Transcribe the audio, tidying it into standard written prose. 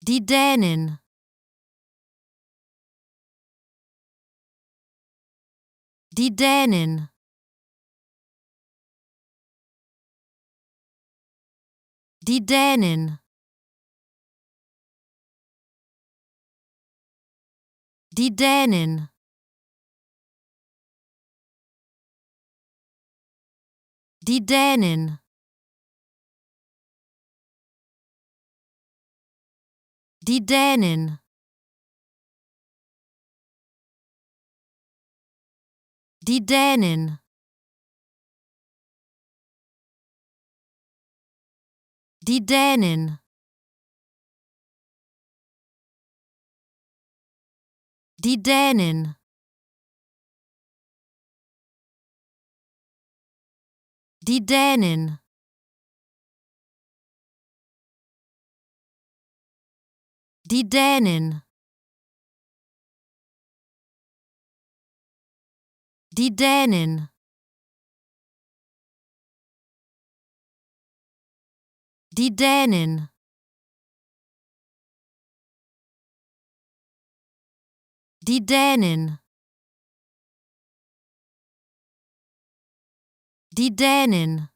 Die Dänin. Die Dänin. Die Dänin. Die Dänin. Die Dänin. Die Dänin. Die Dänin. Die Dänin. Die Dänin. Die Dänin. Die Dänin. Die Dänin. Die Dänin. Die Dänin. Die Dänin.